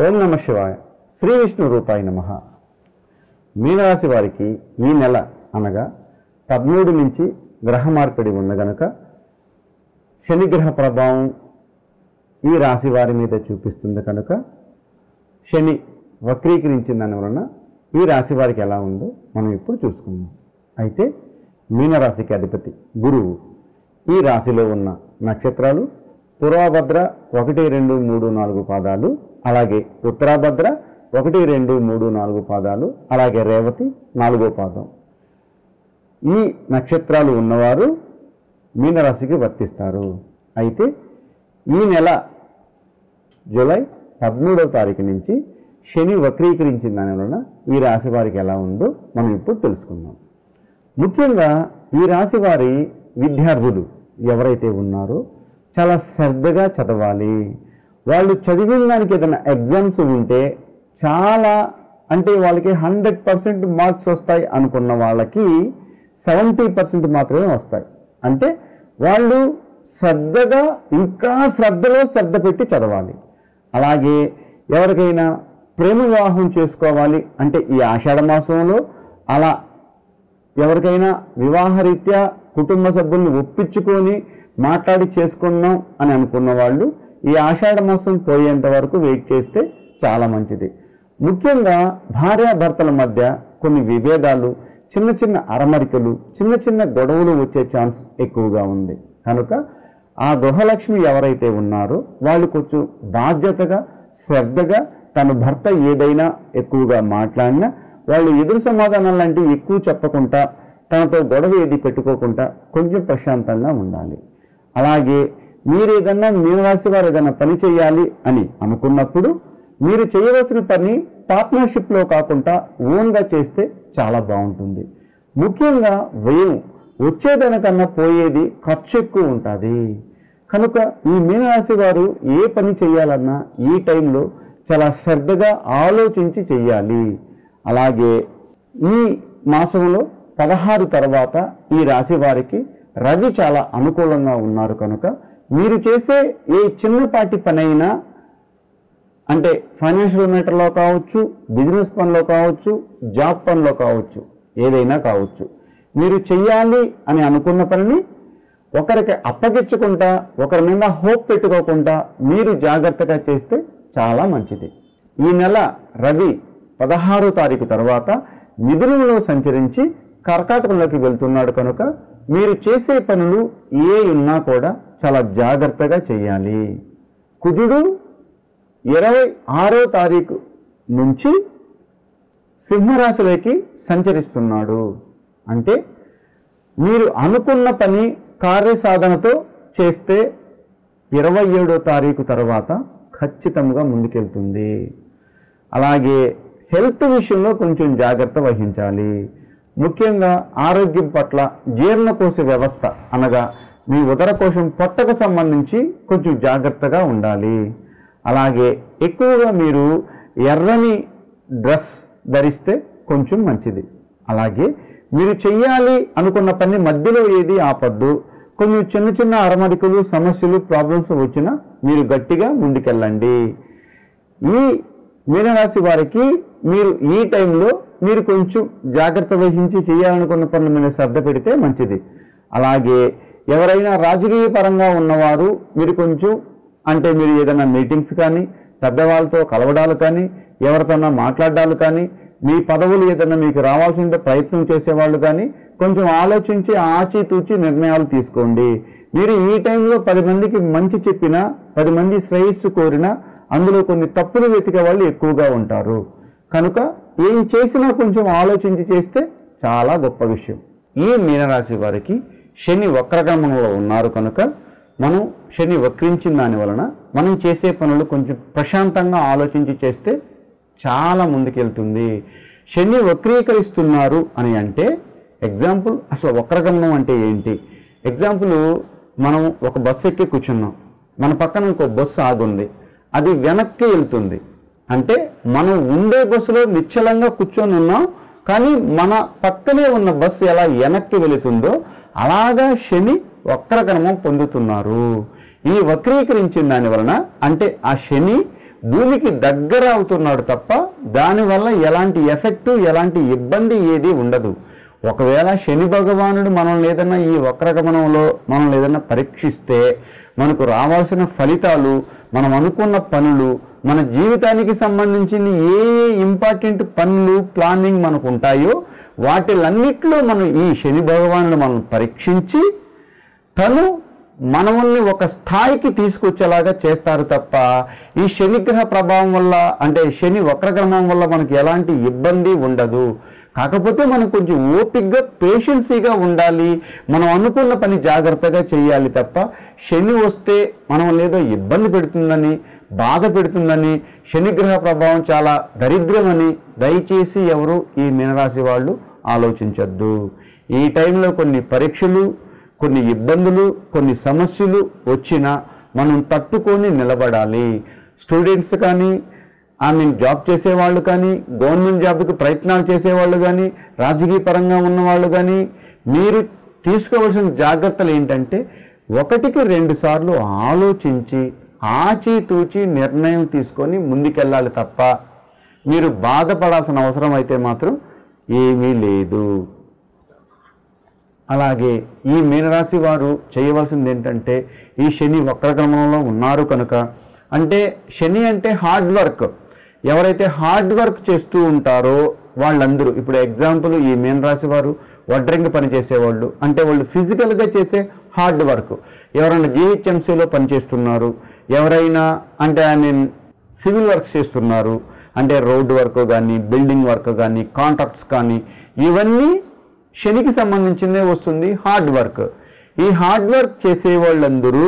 ఓం నమ శివాయ. శ్రీ విష్ణు రూపాయ నమః. మీనరాశి వారికి ఈ నెల అనగా 13 నుంచి గ్రహ మార్పిడి ఉన్న గనుక శనిగ్రహ ప్రభావం ఈ రాశి వారి మీద చూపిస్తుంది కనుక శని వక్రీకరించిన దాని వలన ఈ రాశి వారికి ఎలా ఉందో మనం ఇప్పుడు చూసుకుందాం. అయితే మీనరాశికి అధిపతి గురువు. ఈ రాశిలో ఉన్న నక్షత్రాలు పూర్వభద్ర 1, 2, 3, 4 పాదాలు, అలాగే ఉత్తరాభద్ర 1, 2, 3, 4 పాదాలు, అలాగే రేవతి 4వ పాదం. ఈ నక్షత్రాలు ఉన్నవారు మీనరాశికి వర్తిస్తారు. అయితే ఈ నెల జూలై 13వ తారీఖు నుంచి శని వక్రీకరించిన దాని వలన ఈ రాశి వారికి ఎలా ఉందో మనం ఇప్పుడు తెలుసుకుందాం. ముఖ్యంగా ఈ రాశి వారి విద్యార్థులు ఎవరైతే ఉన్నారో చాలా శ్రద్ధగా చదవాలి. వాళ్ళు చదివిన దానికి ఏదైనా ఎగ్జామ్స్ ఉంటే చాలా అంటే వాళ్ళకి 100% మార్క్స్ వస్తాయి అనుకున్న వాళ్ళకి 70% మాత్రమే వస్తాయి. అంటే వాళ్ళు శ్రద్ధగా ఇంకా శ్రద్ధ పెట్టి చదవాలి. అలాగే ఎవరికైనా ప్రేమ వివాహం చేసుకోవాలి అంటే ఈ ఆషాఢ మాసంలో అలా ఎవరికైనా వివాహరీత్యా కుటుంబ సభ్యుల్ని ఒప్పించుకొని మాట్లాడి చేసుకుందాం అని అనుకున్న వాళ్ళు ఈ ఆషాఢ మాసం పోయేంత వరకు వెయిట్ చేస్తే చాలా మంచిది. ముఖ్యంగా భార్యాభర్తల మధ్య కొన్ని విభేదాలు, చిన్న చిన్న అరమరికలు, చిన్న చిన్న గొడవలు వచ్చే ఛాన్స్ ఎక్కువగా ఉంది. కనుక ఆ గృహలక్ష్మి ఎవరైతే ఉన్నారో వాళ్ళు కొంచెం బాధ్యతగా శ్రద్ధగా తన భర్త ఏదైనా ఎక్కువగా మాట్లాడినా వాళ్ళు ఎదురు సమాధానం లాంటివి ఎక్కువ చెప్పకుండా తనతో గొడవ ఏది పెట్టుకోకుండా కొంచెం ప్రశాంతంగా ఉండాలి. అలాగే మీరు ఏదన్నా మీనరాశి వారు ఏదైనా పని చేయాలి అని అనుకున్నప్పుడు మీరు చేయవలసిన పని పార్ట్నర్షిప్లో కాకుండా ఓన్గా చేస్తే చాలా బాగుంటుంది. ముఖ్యంగా వ్యయం వచ్చేదానికన్నా పోయేది ఖర్చు ఎక్కువ ఉంటుంది. కనుక ఈ మీనరాశి వారు ఏ పని చేయాలన్నా ఈ టైంలో చాలా శ్రద్ధగా ఆలోచించి చేయాలి. అలాగే ఈ మాసంలో 16 తర్వాత ఈ రాశి వారికి రవి చాలా అనుకూలంగా ఉన్నారు కనుక మీరు చేసే ఏ చిన్నపాటి పని అయినా అంటే ఫైనాన్షియల్ మ్యాటర్లో కావచ్చు, బిజినెస్ పనిలో కావచ్చు, జాబ్ పనిలో కావచ్చు, ఏదైనా కావచ్చు, మీరు చెయ్యాలి అని అనుకున్న పనిని ఒకరికి అప్పగించకుండా ఒకరి మీద హోప్ పెట్టుకోకుండా మీరు జాగ్రత్తగా చేస్తే చాలా మంచిది. ఈ నెల రవి 16వ తారీఖు తర్వాత మిథునంలో సంచరించి కర్కాటకంలోకి వెళ్తున్నాడు కనుక మీరు చేసే పనులు ఏ ఉన్నా కూడా చాలా జాగ్రత్తగా చేయాలి. కుజుడు 26వ తారీఖు నుంచి సింహరాశిలోకి సంచరిస్తున్నాడు. అంటే మీరు అనుకున్న పని కార్యసాధనతో చేస్తే 27వ తారీఖు తర్వాత ఖచ్చితంగా ముందుకెళ్తుంది. అలాగే హెల్త్ విషయంలో కొంచెం జాగ్రత్త వహించాలి. ముఖ్యంగా ఆరోగ్యం పట్ల జీర్ణకోశ వ్యవస్థ అనగా మీ ఉదరకోశం పొట్టకు సంబంధించి కొంచెం జాగ్రత్తగా ఉండాలి. అలాగే ఎక్కువగా మీరు ఎర్రని డ్రెస్ ధరిస్తే కొంచెం మంచిది. అలాగే మీరు చెయ్యాలి అనుకున్న పని మధ్యలో ఏది ఆపద్దు. కొంచెం చిన్న చిన్న అరమరికలు, సమస్యలు, ప్రాబ్లమ్స్ వచ్చినా మీరు గట్టిగా ముందుకెళ్ళండి. ఈ మీనరాశి వారికి మీరు ఈ టైంలో మీరు కొంచెం జాగ్రత్త వహించి చేయాలనుకున్న పనుల మీద శ్రద్ధ పెడితే మంచిది. అలాగే ఎవరైనా రాజకీయ పరంగా ఉన్నవారు మీరు కొంచెం అంటే మీరు ఏదైనా మీటింగ్స్ కానీ, పెద్దవాళ్ళతో కలవడాలు కానీ, ఎవరితోనా మాట్లాడాలు కానీ, మీ పదవులు ఏదైనా మీకు రావాల్సిన ప్రయత్నం చేసేవాళ్ళు కానీ కొంచెం ఆలోచించి ఆచితూచి నిర్ణయాలు తీసుకోండి. మీరు ఈ టైంలో 10 మందికి మంచి చెప్పినా, 10 మంది శ్రేయస్సు కోరినా అందులో కొన్ని తప్పులు వెతికే వాళ్ళు ఎక్కువగా ఉంటారు. కనుక ఏం చేసినా కొంచెం ఆలోచించి చేస్తే చాలా గొప్ప విషయం. ఈ మీనరాశి వారికి శని వక్రగమనంలో ఉన్నారు కనుక మనం శని వక్రించిన దాని వలన మనం చేసే పనులు కొంచెం ప్రశాంతంగా ఆలోచించి చేస్తే చాలా ముందుకెళ్తుంది. శని వక్రీకరిస్తున్నారు అని అంటే ఎగ్జాంపుల్ అసలు వక్రగమనం అంటే ఏంటి? ఎగ్జాంపుల్ మనం ఒక బస్సు ఎక్కి కూర్చున్నాం, మన పక్కన ఇంకో బస్సు ఆగుంది, అది వెనక్కి వెళ్తుంది. అంటే మనం ఉండే బస్సులో నిశ్చలంగా కూర్చొని ఉన్నాం, కానీ మన పక్కనే ఉన్న బస్సు ఎలా వెనక్కి వెళుతుందో అలాగా శని వక్రగమనం పొందుతున్నారు. ఈ వక్రీకరించిన దాని వలన అంటే ఆ శని భూమికి దగ్గర అవుతున్నాడు తప్ప దానివల్ల ఎలాంటి ఎఫెక్టు ఎలాంటి ఇబ్బంది ఏది ఉండదు. ఒకవేళ శని భగవానుడు మనల్ని ఏదన్నా ఈ వక్రగమనంలో మనల్ని ఏదన్నా పరీక్షిస్తే మనకు రావాల్సిన ఫలితాలు, మనం అనుకున్న పనులు, మన జీవితానికి సంబంధించిన ఏ ఇంపార్టెంట్ పనులు ప్లానింగ్ మనకు ఉంటాయో వాటిలన్నిట్లో మనం ఈ శని భగవానుడు మనం పరీక్షించి తను మనల్ని ఒక స్థాయికి తీసుకొచ్చేలాగా చేస్తారు తప్ప ఈ శనిగ్రహ ప్రభావం వల్ల అంటే శని వక్రగమనం వల్ల మనకి ఎలాంటి ఇబ్బంది ఉండదు. కాకపోతే మనం కొంచెం ఓపికగా పేషెన్సీగా ఉండాలి. మనం అనుకున్న పని జాగ్రత్తగా చేయాలి తప్ప శని వస్తే మనం ఏదో ఇబ్బంది పెడుతుందని, బాధ పెడుతుందని, శనిగ్రహ ప్రభావం చాలా దరిద్రమని దయచేసి ఎవరు ఈ మీనరాశి వాళ్ళు ఆలోచించొద్దు. ఈ టైంలో కొన్ని పరీక్షలు, కొన్ని ఇబ్బందులు, కొన్ని సమస్యలు వచ్చినా మనం తట్టుకొని నిలబడాలి. స్టూడెంట్స్ కానీ, జాబ్ చేసేవాళ్ళు కానీ, గవర్నమెంట్ జాబ్కి ప్రయత్నాలు చేసేవాళ్ళు కానీ, రాజకీయ పరంగా ఉన్నవాళ్ళు కానీ మీరు తీసుకోవాల్సిన జాగ్రత్తలు ఏంటంటే 1కి 2 సార్లు ఆలోచించి ఆచితూచి నిర్ణయం తీసుకొని ముందుకెళ్ళాలి తప్ప మీరు బాధపడాల్సిన అవసరం అయితే మాత్రం ఏమీ లేదు. అలాగే ఈ మీనరాశి వారు చేయవలసింది ఏంటంటే ఈ శని వక్రగమనంలో ఉన్నారు కనుక, అంటే శని అంటే హార్డ్ వర్క్, ఎవరైతే హార్డ్ వర్క్ చేస్తూ ఉంటారో వాళ్ళందరూ, ఇప్పుడు ఎగ్జాంపుల్ ఈ మీనరాశి వారు వడ్రంగి పని చేసేవాళ్ళు అంటే వాళ్ళు ఫిజికల్గా చేసే హార్డ్ వర్క్, ఎవరైనా జిహెచ్ఎంసీలో పనిచేస్తున్నారు, ఎవరైనా అంటే సివిల్ వర్క్స్ చేస్తున్నారు అంటే రోడ్డు వర్క్ కానీ, బిల్డింగ్ వర్క్ కానీ, కాంట్రాక్ట్స్ కానీ, ఇవన్నీ శనికి సంబంధించిందే వస్తుంది హార్డ్ వర్క్. ఈ హార్డ్ వర్క్ చేసే వాళ్ళందరూ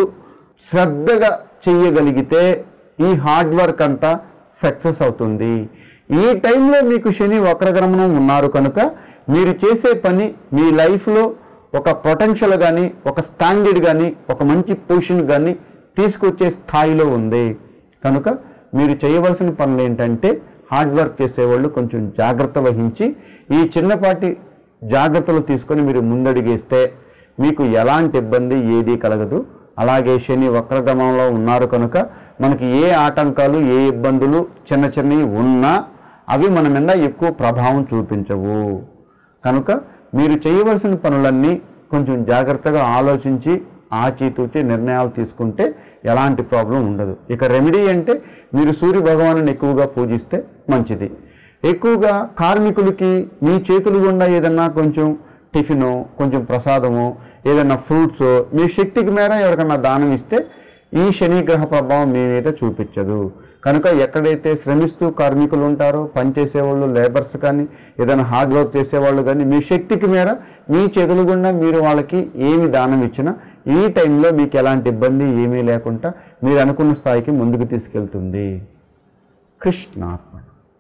శ్రద్ధగా చెయ్యగలిగితే ఈ హార్డ్ వర్క్ అంతా సక్సెస్ అవుతుంది. ఈ టైంలో మీకు శని వక్రగమనం ఉన్నారు కనుక మీరు చేసే పని మీ లైఫ్లో ఒక పొటెన్షియల్ కానీ, ఒక స్టాండర్డ్ కానీ, ఒక మంచి పొజిషన్ కానీ తీసుకొచ్చే స్థాయిలో ఉంది. కనుక మీరు చేయవలసిన పనులు ఏంటంటే హార్డ్ వర్క్ చేసేవాళ్ళు కొంచెం జాగ్రత్త వహించి ఈ చిన్నపాటి జాగ్రత్తలు తీసుకొని మీరు ముందడిగేస్తే మీకు ఎలాంటి ఇబ్బంది ఏదీ కలగదు. అలాగే శని వక్రగమనంలో ఉన్నారు కనుక మనకి ఏ ఆటంకాలు, ఏ ఇబ్బందులు చిన్న చిన్నవి ఉన్నా అవి మన మీద ఎక్కువ ప్రభావం చూపించవు. కనుక మీరు చేయవలసిన పనులన్నీ కొంచెం జాగ్రత్తగా ఆలోచించి ఆచితూచి నిర్ణయాలు తీసుకుంటే ఎలాంటి ప్రాబ్లం ఉండదు. ఇక రెమెడీ అంటే మీరు సూర్య భగవాను ఎక్కువగా పూజిస్తే మంచిది. ఎక్కువగా కార్మికులకి మీ చేతులు గుండా ఏదన్నా కొంచెం టిఫిను, కొంచెం ప్రసాదము, ఏదన్నా ఫ్రూట్స్ మీ శక్తికి మేర ఎవరికన్నా దానం ఇస్తే ఈ శనిగ్రహ ప్రభావం మీ మీద చూపించదు. కనుక ఎక్కడైతే శ్రమిస్తూ కార్మికులు ఉంటారో, పనిచేసేవాళ్ళు, లేబర్స్ కానీ, ఏదైనా హార్డ్ వర్క్ చేసేవాళ్ళు కానీ మీ శక్తికి మేర మీ చేతులు గుండా మీరు వాళ్ళకి ఏమి దానం ఇచ్చినా ఈ టైంలో మీకు ఎలాంటి ఇబ్బంది ఏమీ లేకుండా మీరు అనుకున్న స్థాయికి ముందుకు తీసుకెళ్తుంది. కృష్ణార్పణ.